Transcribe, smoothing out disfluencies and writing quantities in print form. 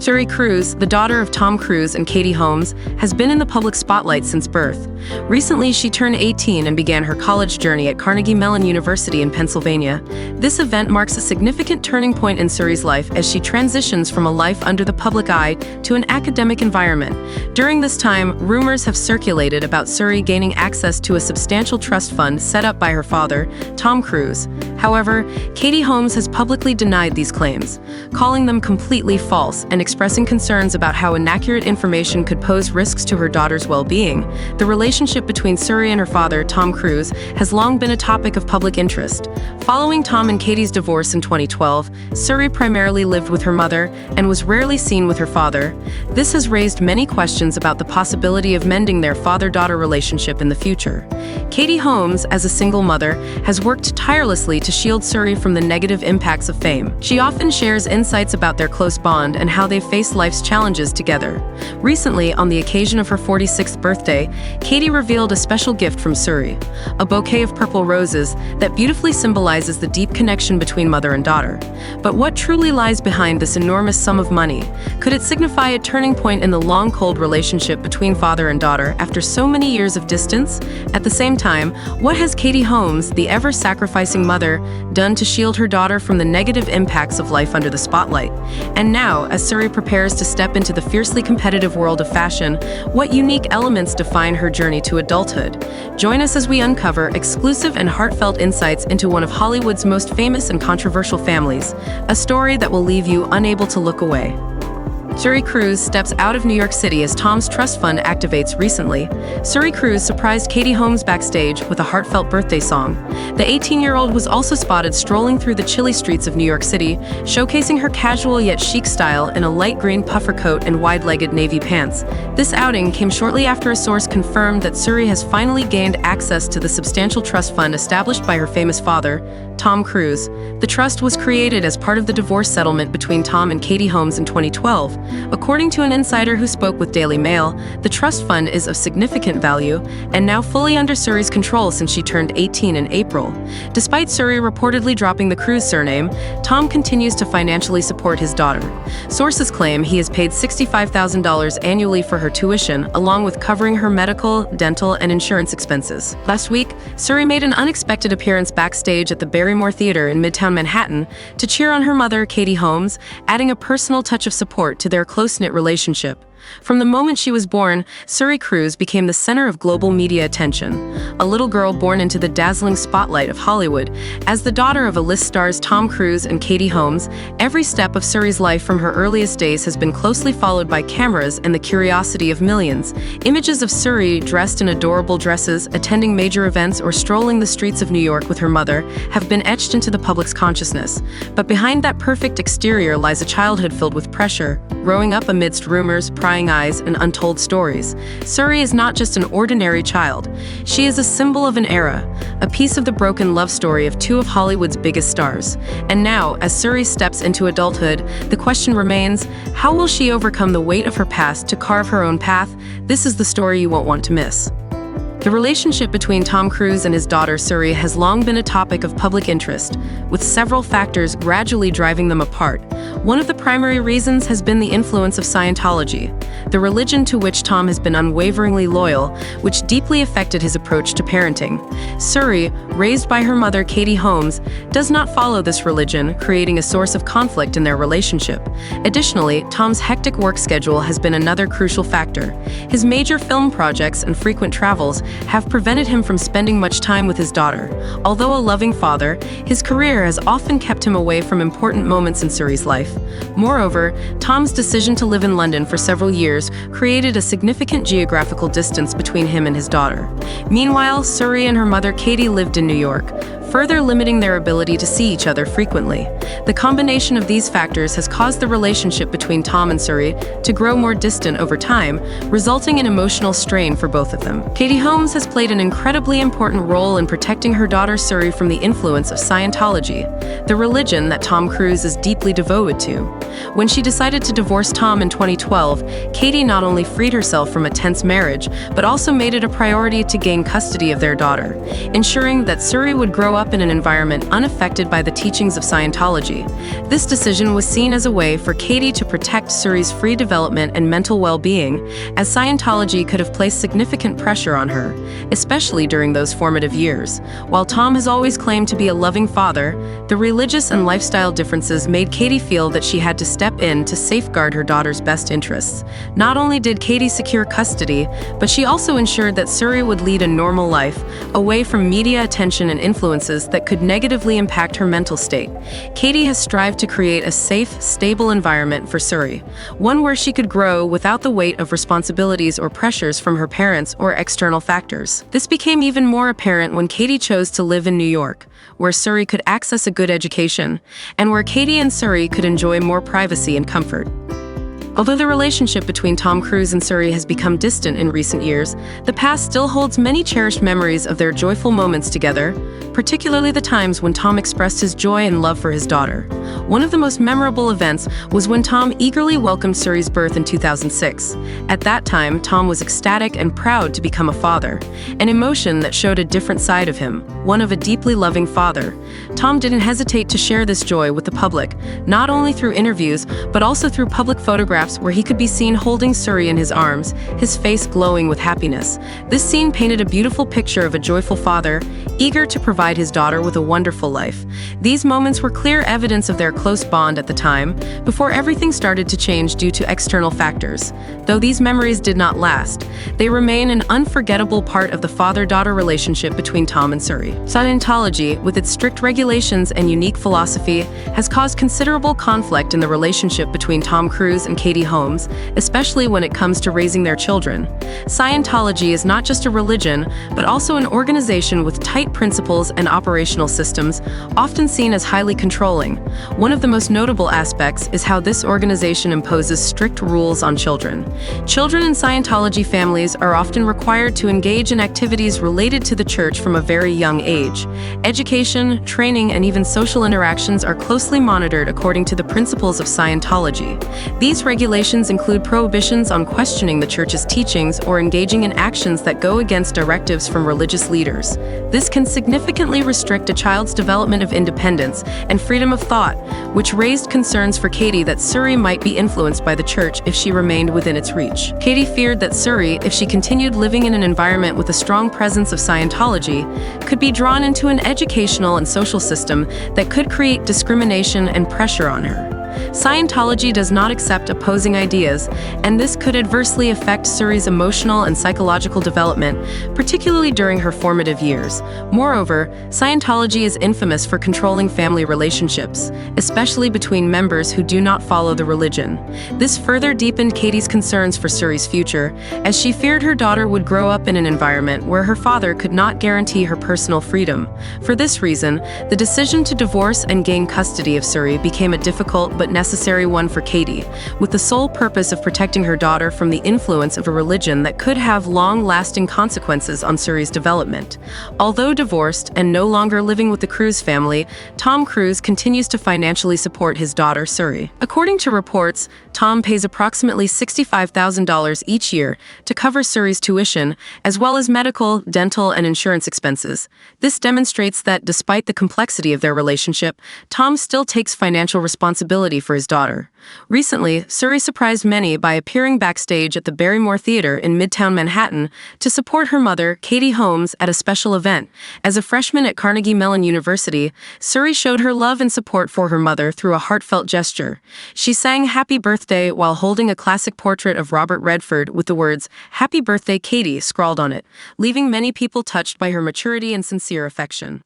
Suri Cruise, the daughter of Tom Cruise and Katie Holmes, has been in the public spotlight since birth. Recently, she turned 18 and began her college journey at Carnegie Mellon University in Pennsylvania. This event marks a significant turning point in Suri's life as she transitions from a life under the public eye to an academic environment. During this time, rumors have circulated about Suri gaining access to a substantial trust fund set up by her father, Tom Cruise. However, Katie Holmes has publicly denied these claims, calling them completely false and expressing concerns about how inaccurate information could pose risks to her daughter's well-being. The relationship between Suri and her father, Tom Cruise, has long been a topic of public interest. Following Tom and Katie's divorce in 2012, Suri primarily lived with her mother and was rarely seen with her father. This has raised many questions about the possibility of mending their father-daughter relationship in the future. Katie Holmes, as a single mother, has worked tirelessly to shield Suri from the negative impacts of fame. She often shares insights about their close bond and how they face life's challenges together. Recently, on the occasion of her 46th birthday, Katie revealed a special gift from Suri, a bouquet of purple roses that beautifully symbolizes the deep connection between mother and daughter. But what truly lies behind this enormous sum of money? Could it signify a turning point in the long, cold relationship between father and daughter after so many years of distance? At the same time, what has Katie Holmes, the ever-sacrificing mother, done to shield her daughter from the negative impacts of life under the spotlight? And now, as Suri prepares to step into the fiercely competitive world of fashion, what unique elements define her journey to adulthood? Join us as we uncover exclusive and heartfelt insights into one of Hollywood's most famous and controversial families, a story that will leave you unable to look away. Suri Cruise steps out of New York City as Tom's trust fund activates recently. Suri Cruise surprised Katie Holmes backstage with a heartfelt birthday song. The 18-year-old was also spotted strolling through the chilly streets of New York City, showcasing her casual yet chic style in a light green puffer coat and wide-legged navy pants. This outing came shortly after a source confirmed that Suri has finally gained access to the substantial trust fund established by her famous father, Tom Cruise. The trust was created as part of the divorce settlement between Tom and Katie Holmes in 2012. According to an insider who spoke with Daily Mail, the trust fund is of significant value and now fully under Suri's control since she turned 18 in April. Despite Suri reportedly dropping the Cruise surname, Tom continues to financially support his daughter. Sources claim he has paid $65,000 annually for her tuition, along with covering her medical, dental, and insurance expenses. Last week, Suri made an unexpected appearance backstage at the Barrymore Theater in Midtown Manhattan to cheer on her mother, Katie Holmes, adding a personal touch of support to their close-knit relationship. From the moment she was born, Suri Cruise became the center of global media attention. A little girl born into the dazzling spotlight of Hollywood. As the daughter of A-list stars Tom Cruise and Katie Holmes, every step of Suri's life from her earliest days has been closely followed by cameras and the curiosity of millions. Images of Suri dressed in adorable dresses, attending major events, or strolling the streets of New York with her mother have been etched into the public's consciousness. But behind that perfect exterior lies a childhood filled with pressure, growing up amidst rumors, prying eyes, and untold stories. Suri is not just an ordinary child. She is a symbol of an era, a piece of the broken love story of two of Hollywood's biggest stars. And now, as Suri steps into adulthood, the question remains, how will she overcome the weight of her past to carve her own path? This is the story you won't want to miss. The relationship between Tom Cruise and his daughter Suri has long been a topic of public interest, with several factors gradually driving them apart. One of the primary reasons has been the influence of Scientology, the religion to which Tom has been unwaveringly loyal, which deeply affected his approach to parenting. Suri, raised by her mother Katie Holmes, does not follow this religion, creating a source of conflict in their relationship. Additionally, Tom's hectic work schedule has been another crucial factor. His major film projects and frequent travels have prevented him from spending much time with his daughter. Although a loving father, his career has often kept him away from important moments in Suri's life. Moreover, Tom's decision to live in London for several years created a significant geographical distance between him and his daughter. Meanwhile, Suri and her mother Katie lived in New York, further limiting their ability to see each other frequently. The combination of these factors has caused the relationship between Tom and Suri to grow more distant over time, resulting in emotional strain for both of them. Katie Holmes has played an incredibly important role in protecting her daughter Suri from the influence of Scientology, the religion that Tom Cruise is deeply devoted to. When she decided to divorce Tom in 2012, Katie not only freed herself from a tense marriage, but also made it a priority to gain custody of their daughter, ensuring that Suri would grow up up in an environment unaffected by the teachings of Scientology. This decision was seen as a way for Katie to protect Suri's free development and mental well-being, as Scientology could have placed significant pressure on her, especially during those formative years. While Tom has always claimed to be a loving father, the religious and lifestyle differences made Katie feel that she had to step in to safeguard her daughter's best interests. Not only did Katie secure custody, but she also ensured that Suri would lead a normal life, away from media attention and influences that could negatively impact her mental state. Katie has strived to create a safe, stable environment for Suri, one where she could grow without the weight of responsibilities or pressures from her parents or external factors. This became even more apparent when Katie chose to live in New York, where Suri could access a good education, and where Katie and Suri could enjoy more privacy and comfort. Although the relationship between Tom Cruise and Suri has become distant in recent years, the past still holds many cherished memories of their joyful moments together, particularly the times when Tom expressed his joy and love for his daughter. One of the most memorable events was when Tom eagerly welcomed Suri's birth in 2006. At that time, Tom was ecstatic and proud to become a father, an emotion that showed a different side of him, one of a deeply loving father. Tom didn't hesitate to share this joy with the public, not only through interviews, but also through public photographs where he could be seen holding Suri in his arms, his face glowing with happiness. This scene painted a beautiful picture of a joyful father, eager to provide his daughter with a wonderful life. These moments were clear evidence of their close bond at the time, before everything started to change due to external factors. Though these memories did not last, they remain an unforgettable part of the father-daughter relationship between Tom and Suri. Scientology, with its strict regulations and unique philosophy, has caused considerable conflict in the relationship between Tom Cruise and Katie Holmes, especially when it comes to raising their children. Scientology is not just a religion, but also an organization with tight principles and operational systems, often seen as highly controlling. One of the most notable aspects is how this organization imposes strict rules on children. Children in Scientology families are often required to engage in activities related to the church from a very young age. Education, training, and even social interactions are closely monitored according to the principles of Scientology. These regulations include prohibitions on questioning the church's teachings or engaging in actions that go against directives from religious leaders. This can significantly restrict a child's development of independence and freedom of thought, which raised concerns for Katie that Suri might be influenced by the church if she remained within its reach. Katie feared that Suri, if she continued living in an environment with a strong presence of Scientology, could be drawn into an educational and social system that could create discrimination and pressure on her. Scientology does not accept opposing ideas, and this could adversely affect Suri's emotional and psychological development, particularly during her formative years. Moreover, Scientology is infamous for controlling family relationships, especially between members who do not follow the religion. This further deepened Katie's concerns for Suri's future, as she feared her daughter would grow up in an environment where her father could not guarantee her personal freedom. For this reason, the decision to divorce and gain custody of Suri became a difficult but necessary one for Katie, with the sole purpose of protecting her daughter from the influence of a religion that could have long-lasting consequences on Suri's development. Although divorced and no longer living with the Cruise family, Tom Cruise continues to financially support his daughter Suri. According to reports, Tom pays approximately $65,000 each year to cover Suri's tuition, as well as medical, dental, and insurance expenses. This demonstrates that despite the complexity of their relationship, Tom still takes financial responsibility for his daughter. Recently, Suri surprised many by appearing backstage at the Barrymore Theater in Midtown Manhattan to support her mother, Katie Holmes, at a special event. As a freshman at Carnegie Mellon University, Suri showed her love and support for her mother through a heartfelt gesture. She sang "Happy Birthday" while holding a classic portrait of Robert Redford with the words, "Happy Birthday, Katie," scrawled on it, leaving many people touched by her maturity and sincere affection.